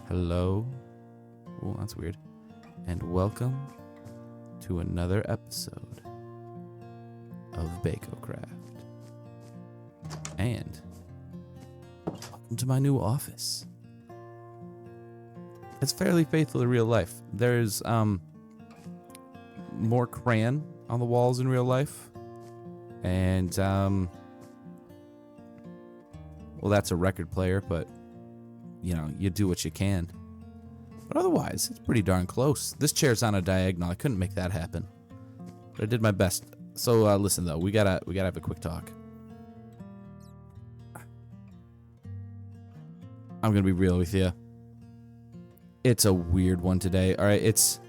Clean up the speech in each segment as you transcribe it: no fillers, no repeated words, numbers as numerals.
Hello. Oh, that's weird. And welcome to another episode of BakeoCraft. And welcome to my new office. It's fairly faithful to real life. There's more crayon on the walls in real life. And well, that's a record player, but you know, you do what you can. But otherwise, it's pretty darn close. This chair's on a diagonal. I couldn't make that happen, but I did my best. So listen, though, we gotta have a quick talk. I'm gonna be real with you. It's a weird one today. All right, it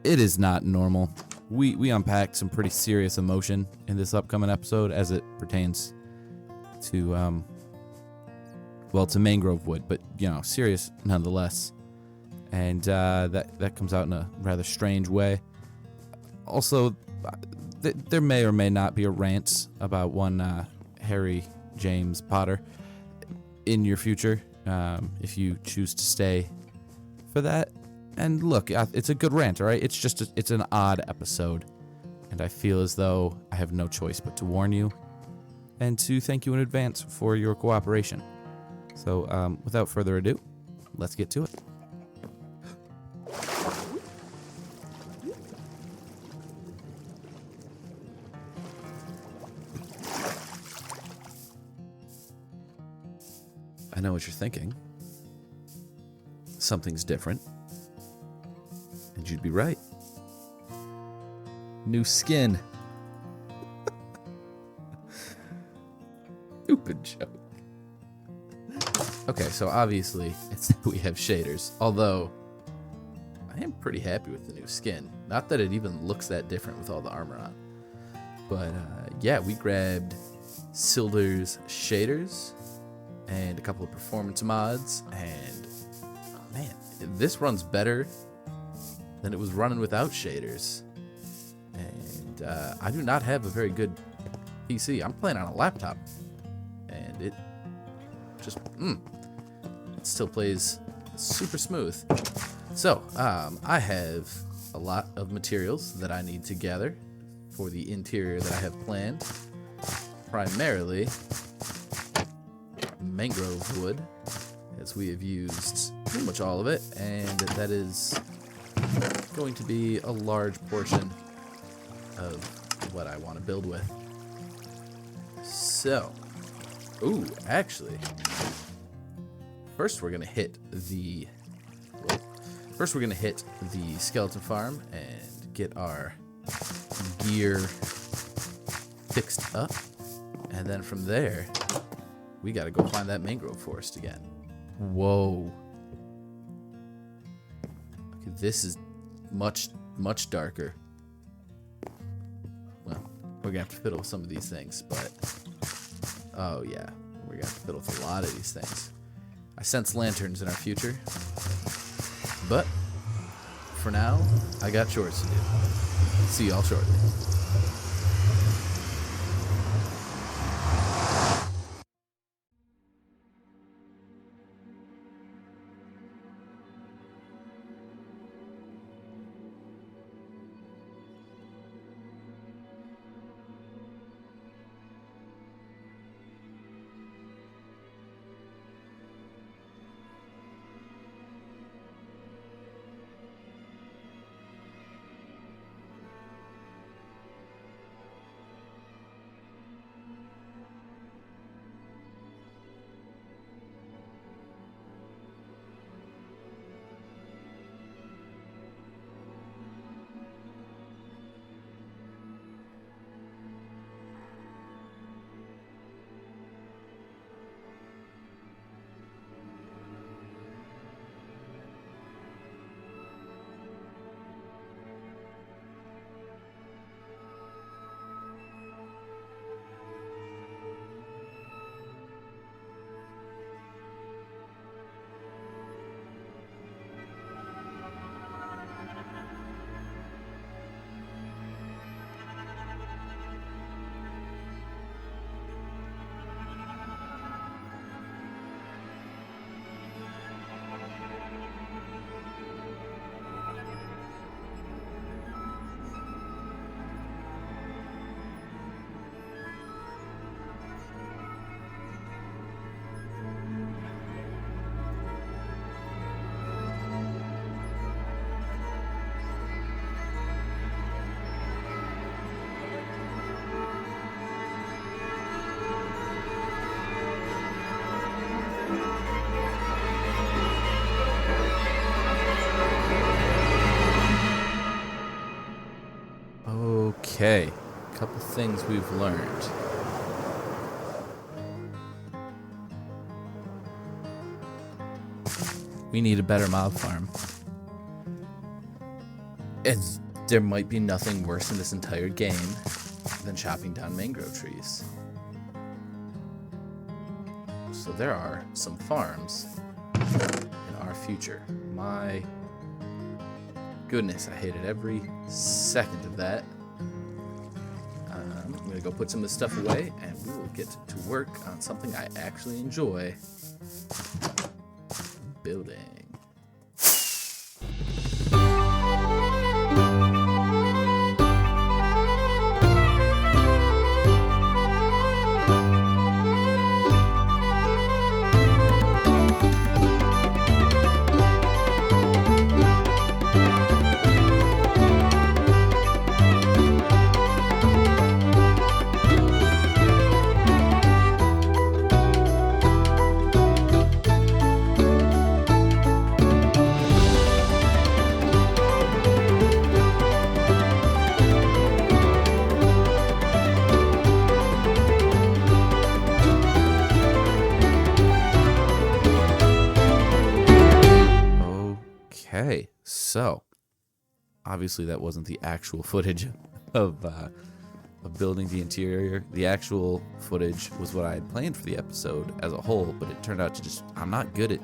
is not normal. We unpacked some pretty serious emotion in this upcoming episode as it pertains to well, to mangrove wood, but you know, serious nonetheless. And that comes out in a rather strange way. Also, there may or may not be a rant about one Harry James Potter in your future, if you choose to stay for that. And look, it's a good rant, all right? It's just it's an odd episode, and I feel as though I have no choice but to warn you and to thank you in advance for your cooperation. So, without further ado, let's get to it. I know what you're thinking. Something's different. And you'd be right. New skin. Stupid joke. Okay, so obviously it's we have shaders. Although I am pretty happy with the new skin. Not that it even looks that different with all the armor on. But yeah, we grabbed Silder's shaders and a couple of performance mods, and oh man, this runs better than it was running without shaders. And I do not have a very good PC. I'm playing on a laptop, and it just it still plays super smooth. So I have a lot of materials that I need to gather for the interior that I have planned. Primarily mangrove wood, as we have used pretty much all of it, and that is going to be a large portion of what I want to build with. So, actually, first we're gonna hit the skeleton farm and get our gear fixed up, and then from there we gotta go find that mangrove forest again. Whoa. Okay, this is much darker. Well, we're gonna have to fiddle with some of these things, but oh yeah, we're gonna have to fiddle with a lot of these things. I sense lanterns in our future, but for now, I got chores to do. See y'all shortly. Okay, a couple things we've learned. We need a better mob farm. And there might be nothing worse in this entire game than chopping down mangrove trees. So there are some farms in our future. My goodness, I hated every second of that. I'm going to go put some of this stuff away, and we will get to work on something I actually enjoy. Building. Okay, so obviously that wasn't the actual footage of building the interior. The actual footage was what I had planned for the episode as a whole, but it turned out to I'm not good at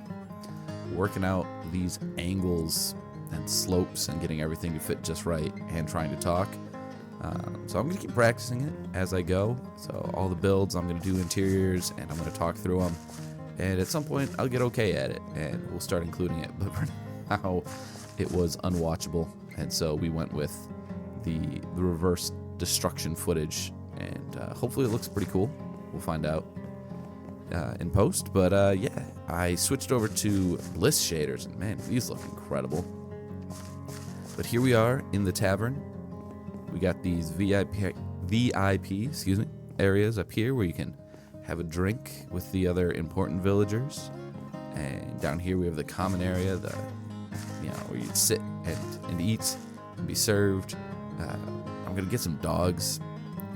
working out these angles and slopes and getting everything to fit just right and trying to talk. So I'm going to keep practicing it as I go. So all the builds, I'm going to do interiors and I'm going to talk through them. And at some point, I'll get okay at it and we'll start including it. But for now, it was unwatchable. And so we went with the reverse destruction footage. And hopefully it looks pretty cool. We'll find out in post. But yeah, I switched over to Bliss shaders. And man, these look incredible. But here we are in the tavern. We got these VIP areas up here where you can have a drink with the other important villagers. And down here we have the common area, where you'd sit and eat and be served. I'm gonna get some dogs,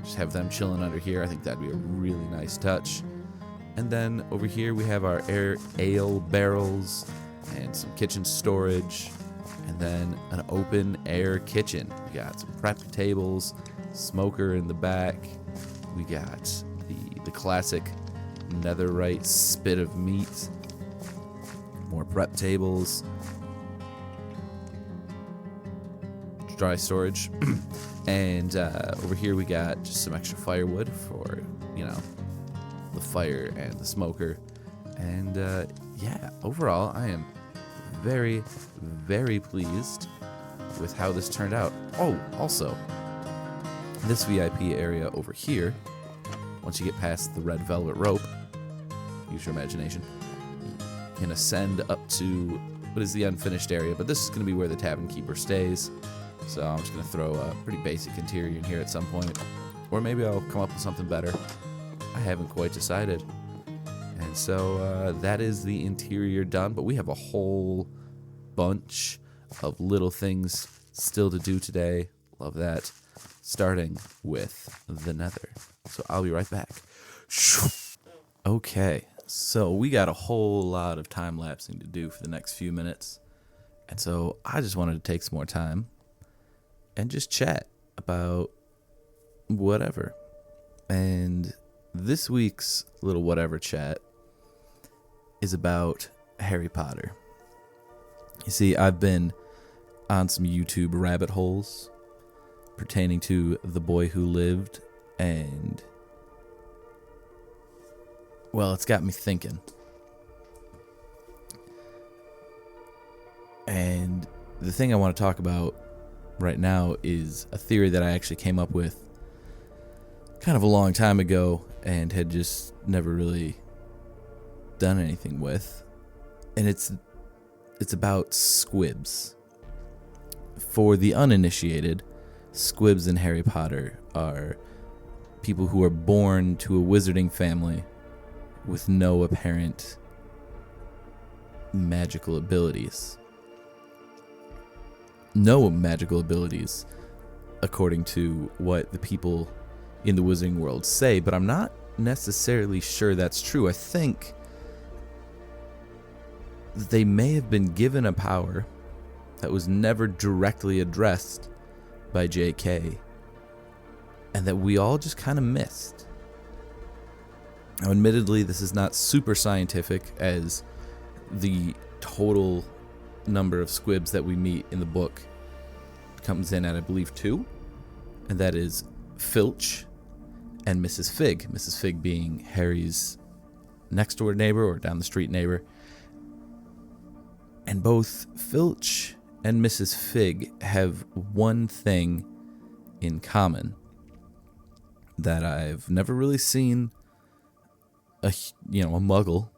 just have them chilling under here. I think that'd be a really nice touch. And then over here we have our ale barrels and some kitchen storage. And then an open air kitchen. We got some prep tables, smoker in the back. We got the classic netherite spit of meat. More prep tables. Dry storage. And over here we got just some extra firewood for, the fire and the smoker. And yeah, overall I am very, very pleased with how this turned out. Oh, also, this VIP area over here, once you get past the red velvet rope, use your imagination, you can ascend up to what is the unfinished area, but this is going to be where the tavern keeper stays. So I'm just going to throw a pretty basic interior in here at some point, or maybe I'll come up with something better. I haven't quite decided. And so that is the interior done, but we have a whole bunch of little things still to do today. Love that. Starting with the nether. So I'll be right back. Okay, so we got a whole lot of time lapsing to do for the next few minutes. And so I just wanted to take some more time and just chat about whatever. And this week's little whatever chat is about Harry Potter. You see, I've been on some YouTube rabbit holes pertaining to The Boy Who Lived, and well, it's got me thinking. And the thing I want to talk about right now is a theory that I actually came up with kind of a long time ago and had just never really done anything with. And it's about squibs. For the uninitiated, squibs in Harry Potter are people who are born to a wizarding family with no apparent magical abilities. No magical abilities according to what the people in the wizarding world say, but I'm not necessarily sure that's true. I think they may have been given a power that was never directly addressed by JK, and that we all just kind of missed. Now, admittedly, this is not super scientific, as the total number of squibs that we meet in the book comes in at, I believe, 2, and that is Filch and Mrs. Fig. Mrs. Fig being Harry's next door neighbor or down the street neighbor. And both Filch and Mrs. Fig have one thing in common that I've never really seen a muggle,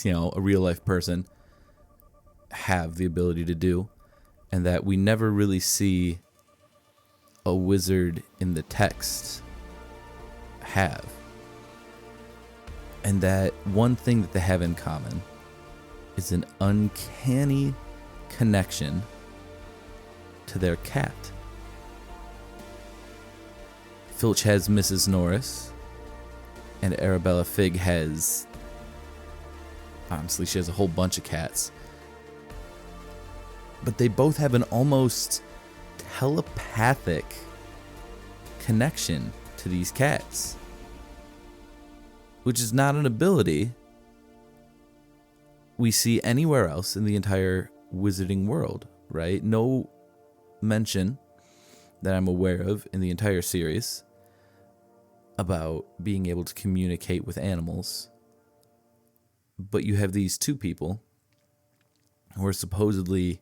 a real life person have the ability to do, and that we never really see a wizard in the text have. And that one thing that they have in common is an uncanny connection to their cat. Filch has Mrs. Norris, and Arabella Fig has, honestly, she has a whole bunch of cats. But they both have an almost telepathic connection to these cats, which is not an ability we see anywhere else in the entire wizarding world, right? No mention that I'm aware of in the entire series about being able to communicate with animals. But you have these two people who are supposedly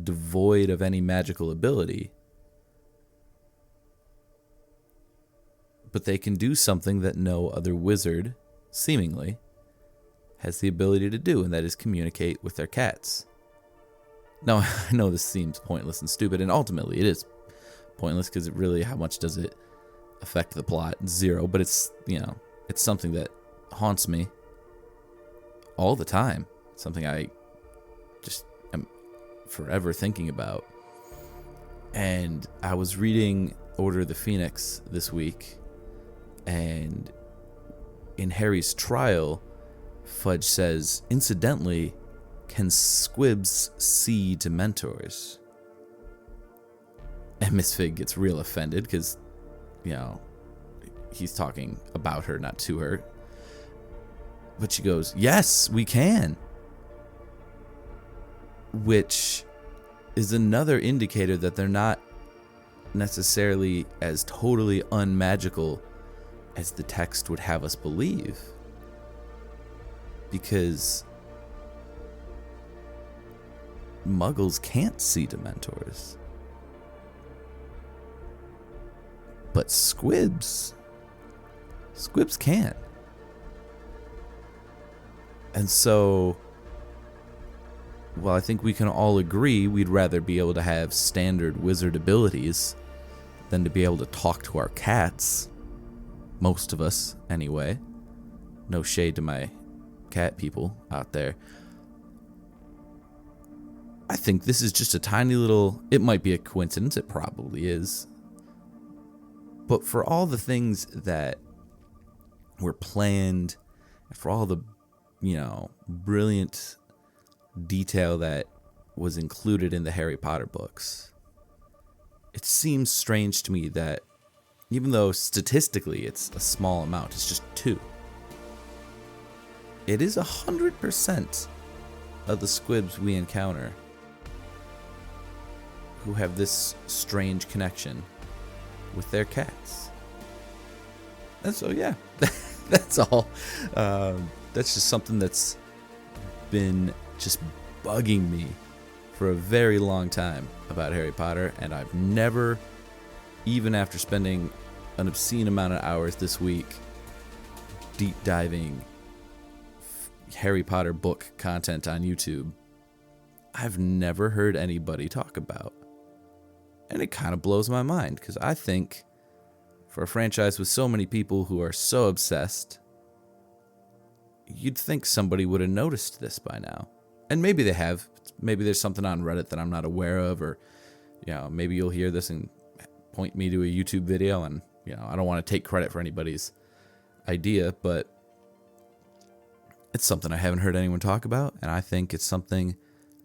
devoid of any magical ability, but they can do something that no other wizard, seemingly, has the ability to do, and that is communicate with their cats. Now, I know this seems pointless and stupid, and ultimately it is pointless, because it really, how much does it affect the plot? 0, but it's, it's something that haunts me all the time. Something I just am forever thinking about. And I was reading Order of the Phoenix this week, and in Harry's trial, Fudge says, incidentally, can squibs see Dementors? And Miss Fig gets real offended because, he's talking about her, not to her. But she goes, yes, we can. Which is another indicator that they're not necessarily as totally unmagical as the text would have us believe. Because muggles can't see Dementors. But squibs can. And so, while I think we can all agree we'd rather be able to have standard wizard abilities than to be able to talk to our cats, most of us anyway. No shade to my cat people out there. I think this is just a tiny little, it might be a coincidence, it probably is. But for all the things that were planned, for all the, brilliant detail that was included in the Harry Potter books, it seems strange to me that even though statistically it's a small amount, it's just 2. It is 100% of the squibs we encounter who have this strange connection with their cats. And so, yeah, that's all. That's just something that's been just bugging me for a very long time about Harry Potter, and I've never, even after spending an obscene amount of hours this week deep diving Harry Potter book content on YouTube, I've never heard anybody talk about. And it kind of blows my mind, because I think for a franchise with so many people who are so obsessed, you'd think somebody would have noticed this by now. And maybe they have. Maybe there's something on Reddit that I'm not aware of, or maybe you'll hear this and point me to a YouTube video, and I don't want to take credit for anybody's idea, but it's something I haven't heard anyone talk about, and I think it's something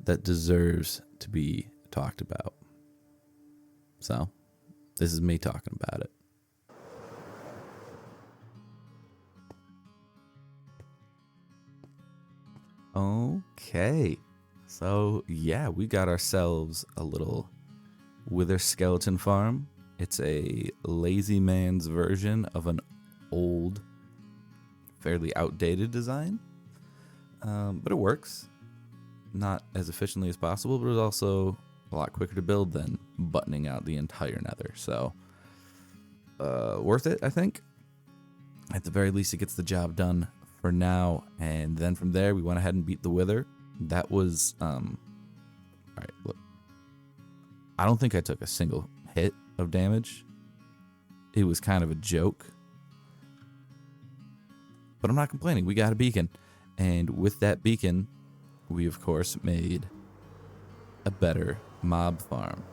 that deserves to be talked about. So, this is me talking about it. Okay. So, yeah, we got ourselves a little wither skeleton farm. It's a lazy man's version of an old, fairly outdated design. But it works. Not as efficiently as possible, but it's also a lot quicker to build than buttoning out the entire nether. So, worth it, I think. At the very least, it gets the job done for now. And then from there, we went ahead and beat the wither. That was, all right, look. I don't think I took a single hit of damage. It was kind of a joke. But I'm not complaining. We got a beacon. And with that beacon, we, of course, made a better mob farm.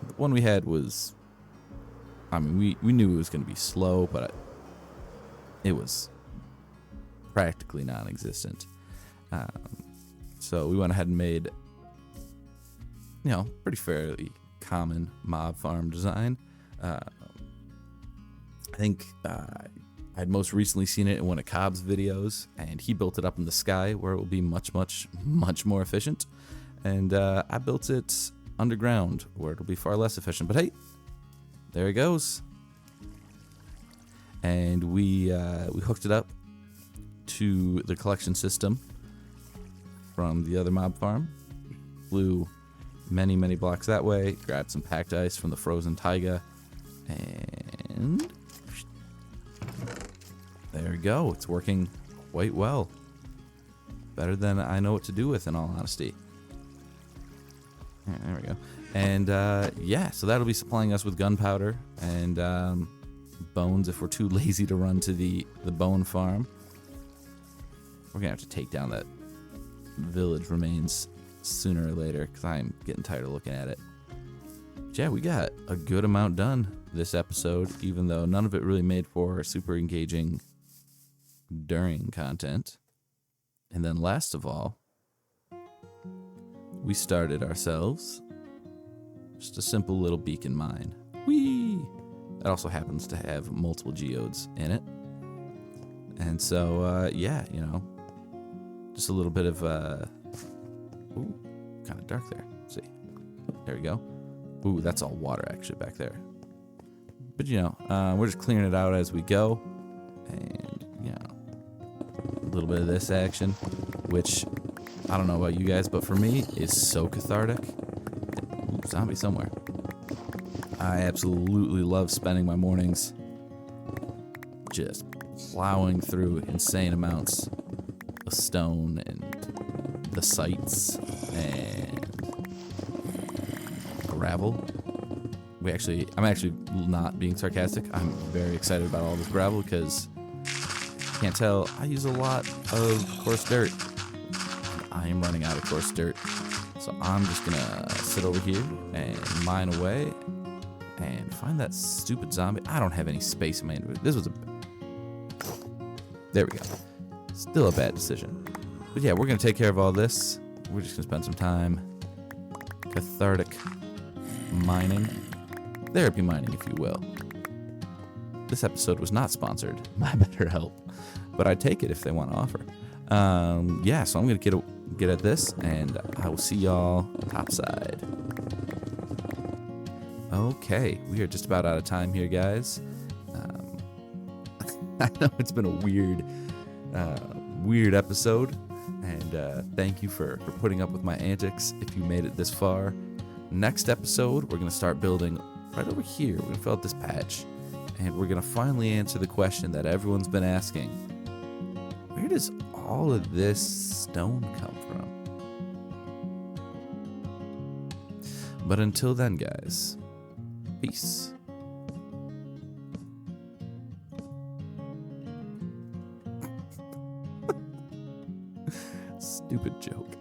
The one we had was, I mean, we knew it was going to be slow, but it was practically non-existent. So we went ahead and made, pretty fairly common mob farm design. I think I'd most recently seen it in one of Cobb's videos, and he built it up in the sky where it will be much, much, much more efficient. And I built it underground where it'll be far less efficient. But hey, there it goes. And we hooked it up to the collection system from the other mob farm. Flew many, many blocks that way. Grabbed some packed ice from the frozen taiga. And there we go. It's working quite well. Better than I know what to do with, in all honesty. There we go. And yeah, so that'll be supplying us with gunpowder and bones if we're too lazy to run to the bone farm. We're gonna have to take down that village remains sooner or later because I'm getting tired of looking at it. But yeah, we got a good amount done this episode, even though none of it really made for super engaging during content. And then last of all, we started ourselves just a simple little beacon mine. Whee! That also happens to have multiple geodes in it. And so, yeah, just a little bit of, ooh, kind of dark there. Let's see. There we go. Ooh, that's all water actually back there. But, we're just clearing it out as we go. And, a little bit of this action, which, I don't know about you guys, but for me, is so cathartic. Ooh, zombie somewhere. I absolutely love spending my mornings just plowing through insane amounts of stone and the sites and gravel. I'm actually not being sarcastic. I'm very excited about all this gravel because you can't tell, I use a lot of coarse dirt. I am running out of coarse dirt. So I'm just gonna sit over here and mine away and find that stupid zombie. I don't have any space in my inventory. There we go. Still a bad decision. But yeah, we're gonna take care of all this. We're just gonna spend some time cathartic mining. Therapy mining, if you will. This episode was not sponsored by BetterHelp, but I'd take it if they want to offer. Yeah, so I'm gonna get at this, and I will see y'all topside. Okay, we are just about out of time here, guys. I know it's been a weird episode, and thank you for putting up with my antics if you made it this far. Next episode, we're gonna start building right over here. We're gonna fill out this patch, and we're gonna finally answer the question that everyone's been asking: where does all of this stone come from? But until then, guys, peace. Stupid joke.